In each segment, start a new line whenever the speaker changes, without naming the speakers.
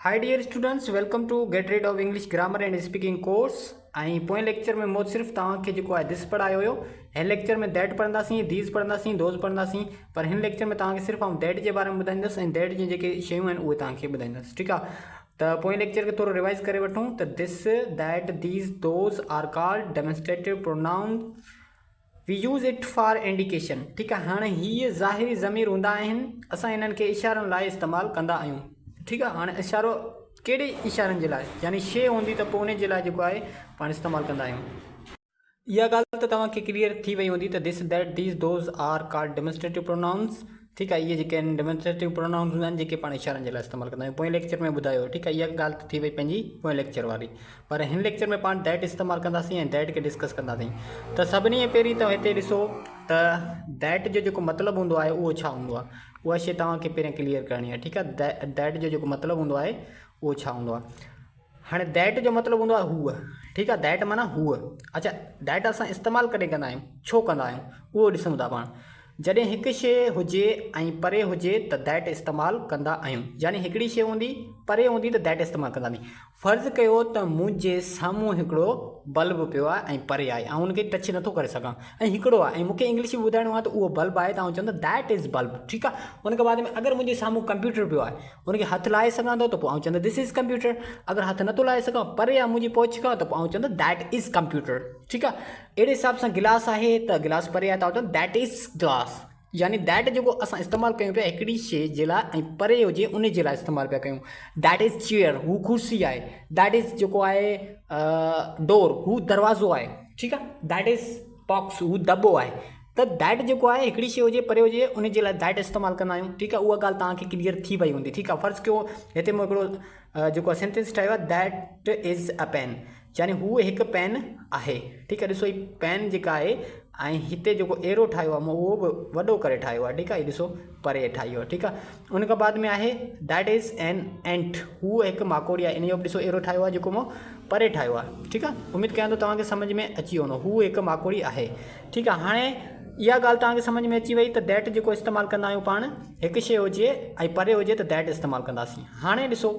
Hi dear students, welcome to Get Rid of English Grammar and Speaking course. ऐं पोएं lecture में मूं सिर्फ़ु तव्हांखे जेको आहे दिस पढ़ायो हुयो। हिन लेक्चर में दैट पढ़ंदासीं, दीज़ पढ़ंदासीं, दोज़ पढ़ंदासीं, पर हिन लेक्चर में तव्हांखे सिर्फ़ु आउं दैट जे बारे में ॿुधाईंदुसि ऐं दैट जी जेके शयूं आहिनि उहे तव्हांखे ॿुधाईंदुसि। ठीकु आहे, त पोएं लेक्चर खे थोरो रिवाइज़ करे वठूं त this, that, these, those are called demonstrative pronoun. We use it for indication. ठीकु आहे, हाणे हीअ ज़ाहिरी ज़मीर हूंदा आहिनि, असां हिननि खे इशारनि लाइ इस्तेमालु कंदा आहियूं। ठीकु आहे, हाणे इशारो कहिड़े इशारनि जे लाइ, यानी शइ हूंदी त पोइ उन जे लाइ जेको आहे पाण इस्तेमालु कंदा आहियूं। इहा ॻाल्हि त तव्हांखे क्लियर थी वई हूंदी त this, that, these, those are called demonstrative pronouns. ठीकु आहे, इहे जेके आहिनि डेमोन्स्ट्रेटिव प्रोनाउन्स हूंदा आहिनि जेके पाण इशारनि जे लाइ इस्तेमालु कंदा आहियूं। पोएं लेक्चर में ॿुधायो। ठीकु आहे, इहा ॻाल्हि त थी वई पंहिंजी पोएं लेक्चर वारी, पर हिन लेक्चर में पाण दैट इस्तेमालु कंदासीं ऐं दैट खे डिस्कस कंदासीं। त सभिनी पहिरीं त हिते ॾिसो त दैट जो जेको मतिलबु हूंदो आहे उहो छा हूंदो आहे, उहा शइ तव्हांखे पहिरियों क्लियर करणी आहे। ठीकु आहे, दैट जो जेको मतिलबु हूंदो आहे उहो छा हूंदो आहे। हाणे दैट जो मतिलबु हूंदो आहे हूअ। ठीकु आहे, दैट माना हूअ। अच्छा, दैट असां इस्तेमालु कॾहिं कंदा आहियूं, छो कंदा आहियूं, उहो ॾिसूं था पाण। जॾहिं हिकु शइ हुजे ऐं परे हुजे त दैट इस्तेमालु कंदा आहियूं, यानी हिकिड़ी शइ हूंदी परे हूंदी त दैट इस्तेमालु कंदा आहियूं। फ़र्ज़ु कयो त मुंहिंजे साम्हूं हिकिड़ो बल्ब पियो आहे ऐं परे आहे, ऐं हुनखे टच नथो करे सघां, ऐं हिकिड़ो आहे ऐं मूंखे इंग्लिश में ॿुधाइणो आहे त उहो बल्ब आहे, त आउं चवंदो दैट इज़ बल्ब। ठीकु आहे, हुनखां बाद में अगरि मुंहिंजे साम्हूं कंप्यूटर पियो आहे, हुनखे हथु लाहे सघां थो त पोइ आउं चवंदो दिस इज़ कंप्यूटर। अगरि हथु नथो लाहे सघां, परे आहे मुंहिंजी पहुच खां, त पोइ आउं चवंदो दैट इज़ कंप्यूटर। ठीकु आहे, अहिड़े हिसाब सां गिलास आहे त गिलास परे आहे त आउं चवंदो दैट इज़ ग्लास। यानी दैट जेको असां इस्तेमालु कयूं पिया हिकिड़ी शइ जे लाइ ऐं परे हुजे उन जे लाइ इस्तेमालु पिया कयूं। दैट इज़ चेयर, हू कुर्सी आहे। दैट इज़ जेको आहे डोर, हू दरवाज़ो आहे। ठीकु आहे, दैट इज़ बॉक्स, हू दॿो आहे। त दैट जेको आहे हिकिड़ी शइ हुजे परे हुजे उन जे लाइ दैट इस्तेमालु कंदा आहियूं। ठीकु आहे, उहा ॻाल्हि तव्हांखे क्लियर थी वई हूंदी। ठीकु आहे, फ़र्ज़ु कयो हिते मूं हिकिड़ो जेको आहे सेंटेंस ठाहियो आहे, दैट इज़ अ पेन, यानी हू हिकु पेन आहे। ठीकु आहे, ॾिसो ही पेन जेका आहे, ऐं हिते जेको एरो ठाहियो आहे मां उहो बि वॾो करे ठाहियो आहे। ठीकु आहे, ॾिसो परे ठाहियो आहे। ठीकु आहे, उन खां बाद में आहे दैट इज़ एन एंट, हू हिकु माकोड़ी आहे। इन जो बि ॾिसो एरो ठाहियो आहे जेको मां परे ठाहियो आहे। ठीकु आहे, उमेदु कयां थो तव्हांखे सम्झ में अची वञो, हू हिकु माकोड़ी आहे। ठीकु आहे, हाणे इहा ॻाल्हि तव्हांखे सम्झ में अची वई त दैट जेको इस्तेमालु कंदा आहियूं पाण, हिकु शइ हुजे ऐं परे हुजे त दैट इस्तेमालु कंदासीं। हाणे ॾिसो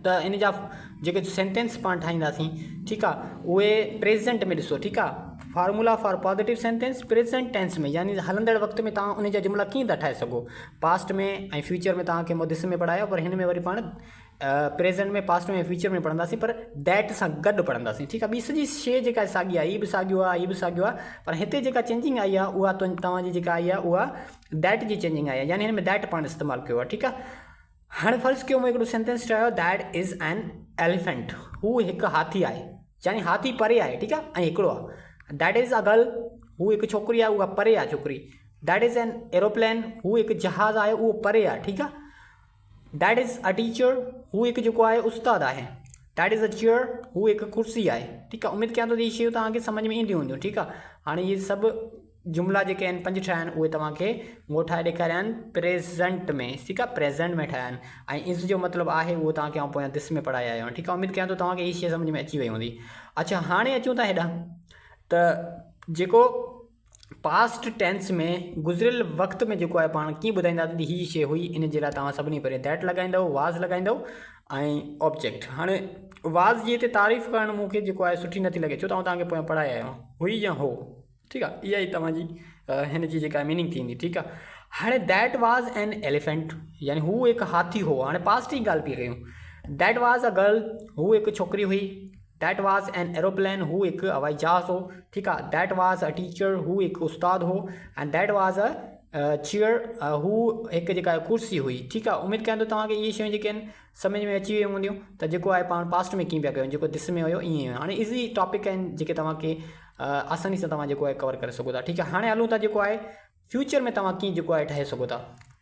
त इन जा जेके सेंटेंस पाण ठाहींदासीं, ठीकु आहे, उहे प्रेज़ेंट में ॾिसो। ठीकु आहे, formula for positive sentence present tense में, यानी हलंदड़ वक़्त में तव्हां उन जा जुमिला कीअं था ठाहे सघो। पास्ट में ऐं फ्यूचर में तव्हांखे मां दिस में पढ़ायो, पर हिन में वरी पाण प्रेज़ेंट में, पास्ट में, फ्यूचर में पढ़ंदासीं, पर दैट सां गॾु पढ़ंदासीं। ठीकु आहे, ॿी सॼी शइ जेका आहे साॻी आहे, हीअ बि साॻियो आहे, हीअ बि साॻियो आहे, पर हिते जेका चेंजिंग आई आहे उहा तव्हांजी जेका आई आहे उहा दैट जी चेंजिंग आई आहे, यानी हिन में दैट पाण इस्तेमालु कयो आहे। ठीकु आहे, हाणे फ़र्ज़ु कयो मां हिकिड़ो सेंटेंस ठाहियो, दैट इज़ एन एलिफेंट, हू हिकु हाथी आहे, यानी हाथी परे आहे। ठीकु आहे, ऐं हिकिड़ो आहे। दैट इज़ अ गर्ल, हू हिकु छोकिरी आहे, उहा परे आहे छोकिरी। दैट इज़ एन एरोप्लेन, हू हिकु जहाज़ आहे, उहो परे आहे। ठीकु आहे, दैट इज़ अ टीचर, हू हिकु जेको आहे उस्ताद आहे। दैट इज़ अ चेयर, हू हिकु कुर्सी आहे। ठीकु आहे, उमेदु कयां थो त इहे शयूं तव्हांखे सम्झ में ईंदियूं हूंदियूं। ठीकु आहे, हाणे इहे सभु जुमिला जेके आहिनि 5 ठाहिया आहिनि उहे तव्हांखे उहो ठाहे ॾेखारिया आहिनि प्रेज़ेंट में। ठीकु आहे, प्रेज़ेंट में ठाहिया आहिनि, ऐं इज़ जो मतिलबु आहे उहो तव्हांखे आउं पोयां दिस में पढ़ाया आहियो। ठीकु आहे, उमेदु कयां थो तव्हांखे इहा शइ सम्झ में अची वई हूंदी। अच्छा, हाणे अचूं था हेॾां त जेको पास्ट टेंस में गुज़िरियल वक़्त में जेको आहे पाण कीअं ॿुधाईंदासीं त हीअ शइ हुई, इन जे लाइ तव्हां सभिनी पहिरीं दैट लॻाईंदव, वाज़ लॻाईंदव ऐं ऑब्जेक्ट। हाणे वाज़ जी हिते तारीफ़ करणु मूंखे जेको आहे सुठी नथी लॻे, छो त आउं तव्हांखे पोयां पढ़ाया आहियो, हुई या हो। ठीकु आहे, इहा ई तव्हांजी हिन जी जेका मीनिंग थींदी। ठीकु आहे, हाणे दैट वाज़ एन एलिफेंट, यानी हू हिकु हाथी हो। हाणे पास्ट जी ॻाल्हि पई कयूं, दैट वाज़ अ गर्ल, हू हिकु छोकिरी हुई। दैट वाज़ एन एरोप्लेन, हू हिकु हवाई जहाज़ हो। ठीकु आहे, दैट वाज़ अ टीचर, हू हिकु उस्ताद हो। And that was a chair, हू हिकु जेका कुर्सी हुई। ठीकु आहे, उमेदु कयां थो तव्हांखे इहे शयूं जेके आहिनि सम्झ में अची वियूं हूंदियूं त जेको आहे पाण पास्ट में कीअं पिया कयूं, जेको दिस में हुयो ईअं हुयो। हाणे इज़ी टॉपिक आहिनि जेके तव्हांखे आसानी सां तव्हां जेको आहे कवर करे सघो था। ठीकु आहे, हाणे हलूं था जेको आहे फ्यूचर में तव्हां कीअं जेको आहे ठाहे सघो था।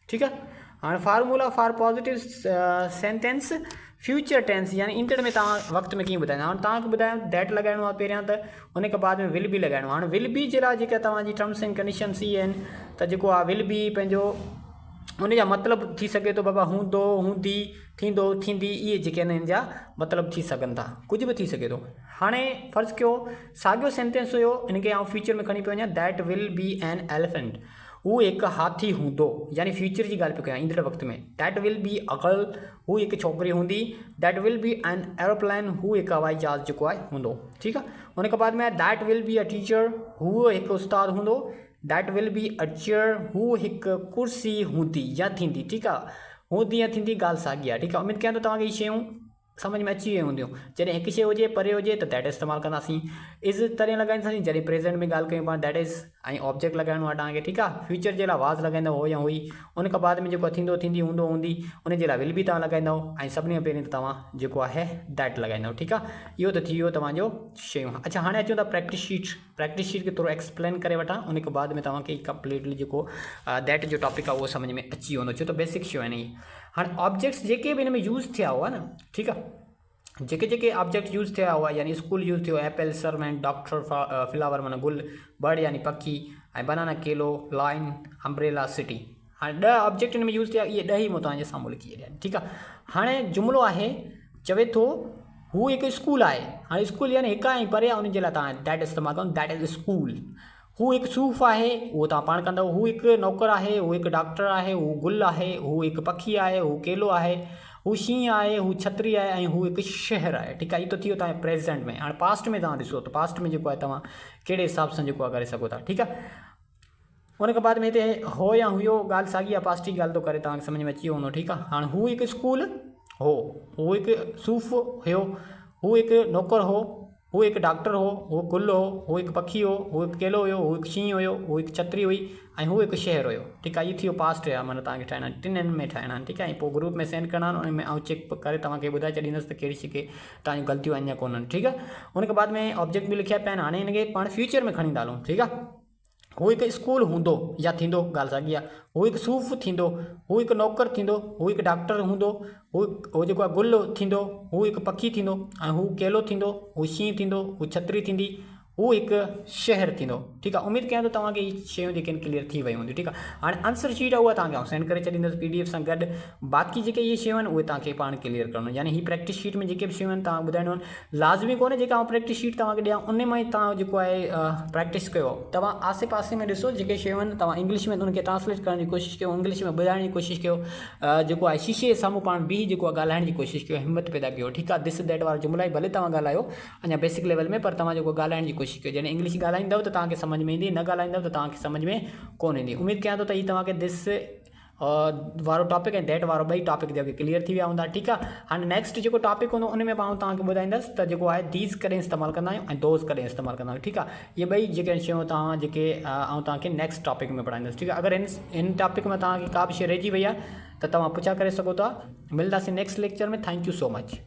ठीकु आहे, हाणे formula for positive sentence future tense, यानी इंटर में तव्हां वक़्त में कीअं ॿुधाईंदा। हाणे तव्हांखे ॿुधायो दैट लॻाइणो आहे पहिरियां, त उन खां बाद में विल बी लॻाइणो आहे। हाणे विल बी जे लाइ जेका तव्हांजी टर्म्स एंड कंडीशन्स इहे आहिनि त जेको आहे विल बी पंहिंजो उन जा मतिलबु थी सघे थो बाबा हूंदो, हूंदी, थींदो, थींदी, इहे जेके आहिनि इन जा मतिलबु थी सघनि था, कुझु बि थी सघे थो। हाणे फ़र्ज़ु कयो साॻियो सेंटेंस हुयो, इनखे आउं फ्यूचर में खणी पियो वञा, that will be an elephant, हू एक हाथी हूंदो, यानी फ्यूचर जी ॻाल्हि पियो कयां, ईंदड़ वक़्त में। That will be a girl, हू हिकु छोकिरी हूंदी। That will be an aeroplane, हू हिकु हवाई जहाज़ जेको आहे हूंदो, ठीकु आहे। उन खां बाद में that will be a teacher, हू हिकु उस्ताद हूंदो। That will be a chair, हू हिकु कुर्सी हूंदी या थींदी, ठीकु आहे। हूंदी या थींदी ॻाल्हि साॻी आहे, ठीकु आहे। उमेदु कयां थो तव्हांखे इहे शयूं समझ में अची वियूं हूंदियूं। जॾहिं हिकु शइ हुजे परे हुजे त दैट इस्तेमालु कंदासीं। इज़ तॾहिं लॻाईंदासीं जॾहिं प्रेज़ेंट में ॻाल्हि कयूं पाण, दैट इज़, ऐं ऑब्जेक्ट लॻाइणो आहे तव्हांखे, ठीकु आहे। फ्यूचर जे लाइ वाज़ लॻाईंदव हो या हुई। उन खां बाद में जेको थींदो थींदी, हूंदो हूंदी, उन जे लाइ विल बि तव्हां लॻाईंदव। ऐं सभिनी खां पहिरीं त तव्हां जेको आहे दैट लॻाईंदव, ठीकु आहे। इहो त थी वियो तव्हांजो शयूं। अच्छा, हाणे अचूं था प्रैक्टिस शीट। प्रैक्टिस शीट खे थोरो एक्सप्लेन करे वठां, उन खां बाद में तव्हांखे कंप्लीटली जेको दैट जो टॉपिक आहे उहो सम्झ में अची वेंदो, छो त बेसिक शयूं आहिनि इहे। हाणे ऑब्जेक्ट्स जेके बि हिन में यूज़ थिया हुआ न, ठीकु आहे, जेके ऑब्जेक्ट यूज़ थिया हुआ, यानी स्कूल यूज़ थियो, एप्पल, सर्वेंट, डॉक्टर, फ्लावर माना गुल, बर्ड यानी पखी, ऐं बनाना केलो, लाइन, अम्ब्रेला, सिटी। हाणे 10 ऑब्जेक्ट हिन में यूज़ थिया, इहे 10 ई मां तव्हांजे साम्हूं लिखी छॾिया, ठीकु आहे। हाणे जुमिलो आहे, चवे थो हू हिकु स्कूल आहे। हाणे स्कूल यानी हिकु ऐं परे आहे, उन जे लाइ तव्हां दैट इस्तेमालु कयो, दैट इज़ स्कूल। हू हिकु सूफ़ आहे, उहो तव्हां पाण कंदव। हू हिकु नौकर आहे, हू हिकु डॉक्टर आहे, हू गुल आहे, हू हिकु पखी आहे, हू केलो आहे, हू शींहुं आहे, हू छतरी आहे, ऐं हू हिकु शहर आहे, ठीकु आहे। इहो त थी वियो तव्हांजे प्रेज़ेंट में। हाणे पास्ट में तव्हां ॾिसो त पास्ट में जेको आहे तव्हां कहिड़े हिसाब सां जेको आहे करे सघो था, ठीकु आहे। उन खां बाद में हिते हो या हुयो ॻाल्हि साॻी आहे, पास्ट जी ॻाल्हि थो करे, तव्हांखे सम्झ में अची वियो हूंदो, ठीकु आहे। हाणे हू हिकु स्कूल हो, हू हिकु सूफ़ हुयो, हू हिकु नौकर हो, हू हिकु डॉक्टर हो, हू गुल हो, हू हिकु पखी हो, हू हिकु केलो हुयो, हू हिकु शींहुं हुयो, हू हिकु छतरी हुई, ऐं हू हिकु शहर हुयो, ठीकु आहे। इहो थी वियो पास्ट आहे, माना तव्हांखे ठाहिणा आहिनि, 3 में ठाहिणा आहिनि, ठीकु आहे। ऐं पोइ ग्रुप में सेंड करणा आहिनि, उन में चेक करे तव्हांखे ॿुधाए छॾींदुसि त कहिड़ी शइ तव्हांजी ग़लतियूं आहिनि या कोन आहिनि, ठीकु आहे। उन खां बाद में ऑब्जेक्ट बि लिखिया पिया आहिनि। हाणे हिनखे पाण फ्यूचर में खणी था हलूं, ठीकु आहे। हू हिकु स्कूल हूंदो या थींदो, ॻाल्हि साॻी आहे। हू हिकु सूफ़ थींदो, हू हिकु नौकर थींदो, हू हिकु डॉक्टर हूंदो, हू जेको आहे गुल थींदो, हू हिकु पखी थींदो, ऐं हू केलो थींदो, हू शींहुं थींदो, हू छतरी थींदी, हू हिकु शहर थींदो, ठीकु आहे। उमेदु कयां थो तव्हांखे इहे शयूं जेके क्लियर थी वियूं हूंदियूं, ठीकु आहे। हाणे आंसर शीट आहे उहा तव्हांखे आउं सेंड करे छॾींदुसि PDF सां गॾु। बाक़ी जेके इहे शयूं आहिनि उहे तव्हांखे पाण क्लियर करणो, यानी ही प्रैक्टिस शीट में जेके बि शयूं आहिनि तव्हां ॿुधाइणो आहिनि। लाज़मी कोन्हे जेका आउं प्रैक्टिस शीट तव्हांखे ॾियां उन मां ई तव्हां जेको आहे प्रैक्टिस कयो। तव्हां आसे पासे में ॾिसो जेके शयूं आहिनि, तव्हां इंग्लिश में उनखे ट्रांसलेट करण जी कोशिशि कयो, इंग्लिश में ॿुधाइण जी कोशिशि कयो, जेको आहे शीशे जे साम्हूं पाण बीह जेको आहे ॻाल्हाइण जी कोशिशि कयो, हिमत पैदा कयो, ठीकु आहे। दिस दैट वारा जुमिला भले तव्हां ॻाल्हायो अञा बेसिक लेवल में, पर तव्हां जेको ॻाल्हाइण जी कोशिशि कयो। जॾहिं इंग्लिश ॻाल्हाईंदव त तव्हांखे सम्झ में ईंदी, न ॻाल्हाईंदव त तव्हांखे सम्झ में कोन ईंदी। उमेदु कयां थो त हीउ तव्हांखे दिस वारो टॉपिक ऐं दैट वारो ॿई टॉपिक जेके क्लियर थी विया हूंदा, ठीकु आहे। हाणे नेक्स्ट जेको टॉपिक हूंदो उन में मां तव्हांखे ॿुधाईंदुसि त जेको आहे दीज़ कॾहिं इस्तेमालु कंदा आहियूं ऐं दोज़ कॾहिं इस्तेमालु कंदा आहियूं, ठीकु आहे। इहे ॿई जेके शयूं तव्हां जेके आउं तव्हांखे नेक्स्ट टॉपिक में पढ़ाईंदुसि, ठीकु आहे। अगरि इन टॉपिक में तव्हांखे का बि शइ रहिजी वई आहे त तव्हां पुछा करे सघो था। मिलंदासीं नेक्स्ट लेक्चर में। Thank you so much.